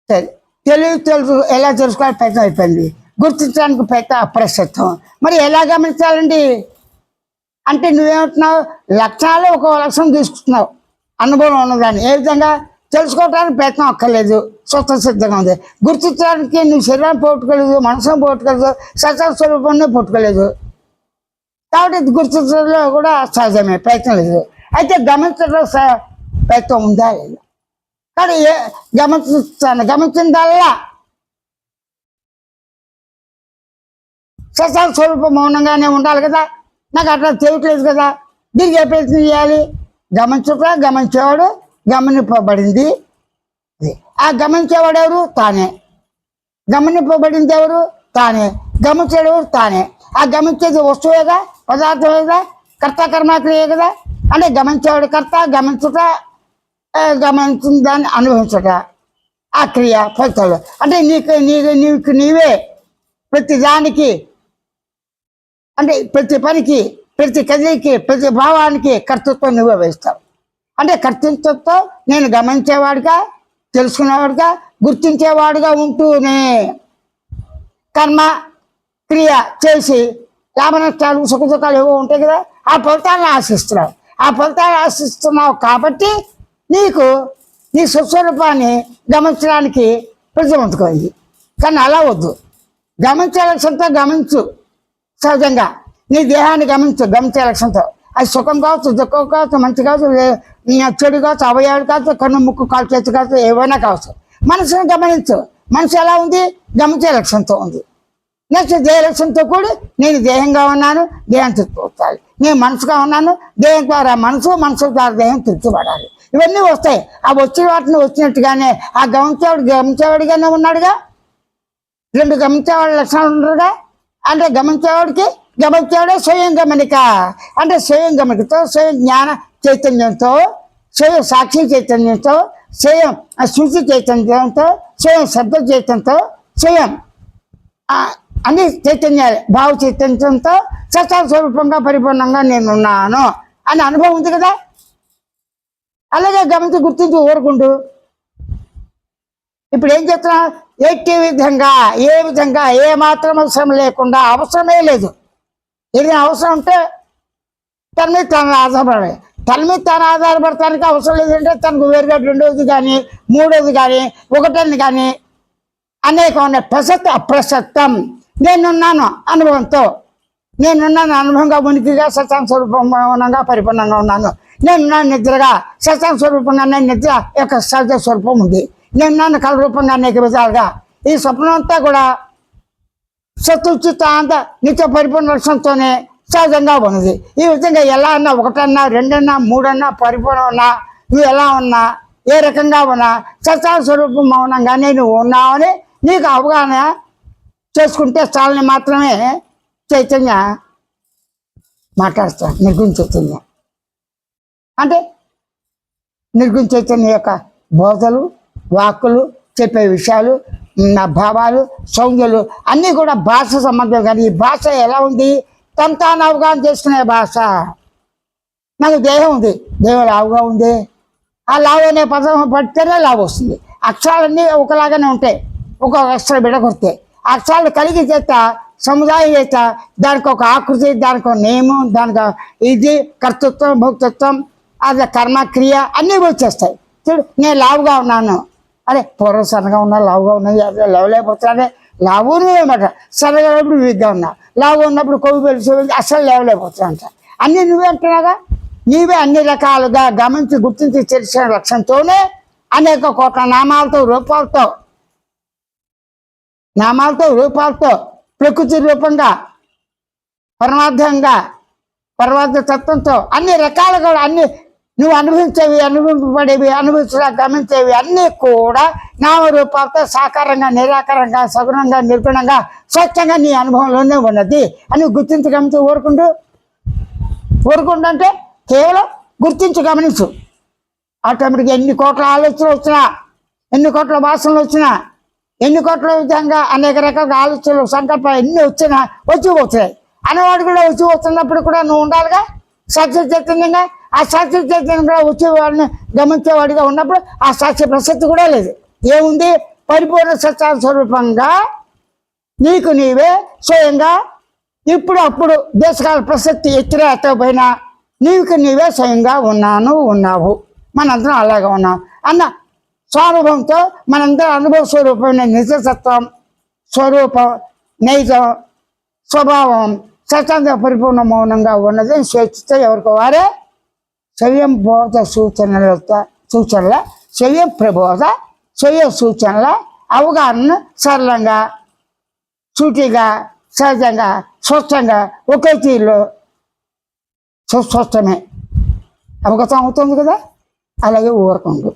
సరే, తెలుసు ఎలా తెలుసుకోవాలి ప్రయత్నం అయిపోయింది, గుర్తించడానికి ప్రయత్నం అప్రస్తుతం. మరి ఎలా గమనించాలండి అంటే నువ్వేమంటున్నావు, లక్షణాలు ఒక లక్షణం తీసుకుంటున్నావు, అనుభవం ఉన్నదాన్ని ఏ విధంగా తెలుసుకోవడానికి ప్రయత్నం అక్కర్లేదు, స్వతసిద్ధంగా ఉంది. గుర్తించడానికి నువ్వు శరీరాన్ని పోగొట్టుకోలేదు, మనసును పోగొట్టుకోలేదు, సత్య స్వరూపాన్ని పోగొట్టుకోలేదు. కాబట్టి గుర్తించడంలో కూడా సహజమే, ప్రయత్నం లేదు. అయితే గమనించడంలో ప్రయత్నం ఉందా లేదు. కానీ గమనించిందల్లా సత్య స్వరూపం మౌనంగానే ఉండాలి కదా. నాకు అట్లా తెలియట్లేదు కదా, దీనికి ఏ ప్రయత్నం చేయాలి? గమనించేవాడు గమనింపబడింది. ఆ గమనించేవాడు ఎవరు? తానే. గమనింపబడింది ఎవరు? తానే. గమనించేవాడు ఎవరు? తానే. ఆ గమనించేది వస్తువేగా, పదార్థమేగా, కర్త కర్మక్రియ కదా. అంటే గమనించేవాడు కర్త, గమనించుట, గమనించిన దాన్ని అనుభవించుట, ఆ క్రియ ఫలితాలు. అంటే నీకు నీవే ప్రతి దానికి, అంటే ప్రతి పనికి, ప్రతి కదిలికి, ప్రతి భావానికి కర్తృత్వం నువ్వే వహిస్తావు. అంటే కర్తృత్వంతో నేను గమనించేవాడుగా, తెలుసుకునేవాడుగా, గుర్తించేవాడుగా ఉంటూనే కర్మ క్రియ చేసి లాభ నష్టాలు సుఖ దుఃఖాలు ఏవో ఉంటాయి కదా, ఆ ఫలితాలను ఆశిస్తున్నావు. ఆ ఫలితాలను ఆశిస్తున్నావు కాబట్టి నీకు నీ స్వస్వరూపాన్ని గమనించడానికి ప్రతిబంధకమైంది. కానీ అలా వద్దు, గమనించే లక్ష్యంతో గమనించు. సహజంగా నీ దేహాన్ని గమనించే లక్ష్యంతో. అది సుఖం కావచ్చు, దుఃఖం కావచ్చు, మంచి కావచ్చు, చెడు కావచ్చు, అవయవాలు కావచ్చు, కన్ను ముక్కు కాలు చేతి కావచ్చు, ఏవైనా కావచ్చు. మనసును గమనించు. మనసు ఎలా ఉంది? గమనించే లక్ష్యంతో ఉంది. నెక్స్ట్ దేహ లక్ష్యంతో కూడా నేను దేహంగా ఉన్నాను, దేహం తృప్తిపడాలి. నేను మనసుగా ఉన్నాను, దేహం ద్వారా మనసు ద్వారా దేహం తృప్తిపడాలి. ఇవన్నీ వస్తాయి. ఆ వచ్చిన వాటిని వచ్చినట్టుగానే ఆ గమనించేవాడిగానే ఉన్నాడుగా. రెండు గమనించేవాడి లక్షణాలు ఉన్నారుగా. అంటే గమనించేవాడే స్వయం గమనిక. అంటే స్వయం గమనికతో, స్వయం జ్ఞాన చైతన్యంతో, స్వయం సాక్షి చైతన్యంతో, స్వయం శృతి చైతన్యంతో, స్వయం శబ్ద చైతన్యంతో, స్వయం అన్ని చైతన్యాలే భావ చైతన్యంతో సత్య స్వరూపంగా పరిపూర్ణంగా నేనున్నాను అని అనుభవం ఉంది కదా. అలాగే గమనించి గుర్తించి ఊరుకుంటూ ఇప్పుడు ఏం చెప్తున్నా, ఎట్టి విధంగా ఏ విధంగా ఏ మాత్రం అవసరం లేకుండా, అవసరమే లేదు. ఏదైనా అవసరం ఉంటే తన మీద తను ఆధారపడాలి. తన మీద తాను ఆధారపడటానికి అవసరం లేదంటే తనకు వేరుగా రెండోది కానీ, మూడోది కానీ, ఒకటని కానీ అనేకమైన ప్రసక్తి అప్రసక్తం. నేనున్నాను అనుభవంతో, నేనున్నాను అనుభవంగా, ఉనికిగా, సత్యాన్ని స్వరూపంగా పరిపూర్ణంగా ఉన్నాను. నేనున్నాను నిద్రగా, సత్యాన్ని స్వరూపంగానే నిద్ర యొక్క సహజ స్వరూపం ఉంది. నేనున్నాను కళ రూపంగా అనేక విధాలుగా. ఈ స్వప్నం అంతా కూడా సత్తుచిత అంత నిత్య పరిపూర్ణ లక్ష్యంతోనే సహజంగా ఉన్నది. ఈ విధంగా ఎలా అన్నా, ఒకటన్నా, రెండన్నా, మూడన్నా, పరిపూర్ణ ఉన్నా, నువ్వు ఎలా ఉన్నా, ఏ రకంగా ఉన్నా సత్య స్వరూపం మౌనంగానే నువ్వు ఉన్నావని నీకు అవగాహన చేసుకుంటే చాలని మాత్రమే చైతన్య మాట్లాడతా. నిర్గుణ చైతన్యం అంటే నిర్గుణ చైతన్య యొక్క బోధలు, వాక్కులు, చెప్పే విషయాలు, నా భావాలు, సౌందర్యాలు అన్నీ కూడా భాష సంబంధం. కానీ ఈ భాష ఎలా ఉంది? తాను అవగాహన చేసుకునే భాష. నాకు దేహం ఉంది, దేహం లావుగా ఉంది. ఆ లావు అనే పదం పడితేనే లావు వస్తుంది. అక్షరాలన్నీ ఒకలాగానే ఉంటాయి. ఒక్కొక్క అక్షరం బిడగొడితే అక్షరాలు కలిగి చేత సముదాయం చేత దానికి ఒక ఆకృతి, దానికి ఒక నియమం, దానికి ఇది కర్తృత్వం, భోక్తృత్వం, అది కర్మక్రియ అన్నీ వచ్చేస్తాయి. చూడు, నేను లావుగా ఉన్నాను, అరే పూర్వం సన్నగా ఉన్నా, లావుగా ఉన్నాయి, అదే లేవలేకపోతున్నానే. లావు నువ్వేమాట, సన్నగా ఉన్నప్పుడు వీక్గా ఉన్నా, లావు ఉన్నప్పుడు కొవ్వు పెలిసి అసలు లేవలేకపోతున్నా అంట. అన్నీ నువ్వే అంటున్నాగా. నీవే అన్ని రకాలుగా గమనించి గుర్తించి తెలిసిన లక్ష్యంతోనే అనేక కోట్ల నామాలతో రూపాలతో ప్రకృతి రూపంగా, పరమార్థ తత్వంతో అన్ని రకాలుగా అన్ని నువ్వు అనుభవించేవి, అనుభవింపబడేవి, గమనించేవి అన్నీ కూడా నామరూపాలతో సాకారంగా, నిరాకారంగా, సగుణంగా, నిర్గుణంగా, స్వచ్ఛంగా నీ అనుభవంలోనే ఉన్నది అని గుర్తించి గమనించి ఊరుకుంటూ అంటే కేవలం గుర్తించి గమనించు. ఆటోమేటిక్గా ఎన్ని కోట్ల ఆలోచనలు వచ్చినా, ఎన్ని కోట్ల వాసనలు వచ్చినా, ఎన్ని కోట్ల విధంగా అనేక రకాల ఆలోచనలు, సంకల్పాలు ఎన్ని వచ్చినా వచ్చిపోతున్నాయి. అనేవాడు కూడా వచ్చిపోతున్నప్పుడు కూడా నువ్వు ఉండాలిగా సాక్షి చైతన్యంగా. ఆ సాక్షి చైతన్యంగా వచ్చేవాడిని గమనించేవాడిగా ఉన్నప్పుడు ఆ సాక్షి ప్రసక్తి కూడా లేదు. ఏముంది? పరిపూర్ణ సత్య స్వరూపంగా నీకు నీవే స్వయంగా ఇప్పుడు అప్పుడు దేశకాల ప్రసక్తి ఎత్తిరేకపోయినా నీకు నీవే స్వయంగా ఉన్నావు మనందరం అలాగే ఉన్నాం అన్న స్వానుభవంతో మనందరం అనుభవ స్వరూపమైన నిజసత్వం స్వరూపం నైజం స్వభావం స్వచ్ఛంద పరిపూర్ణ మౌనంగా ఉన్నది స్వేచ్ఛతో ఎవరికి వారే స్వయం బోధ సూచనల స్వయం ప్రబోధ స్వయం సూచనల అవగాహన సరళంగా సూటిగా సహజంగా స్వచ్ఛంగా ఒకే తీరులో సుస్పష్టమే అవగతం అవుతుంది కదా, అలాగే ఊరకుండు.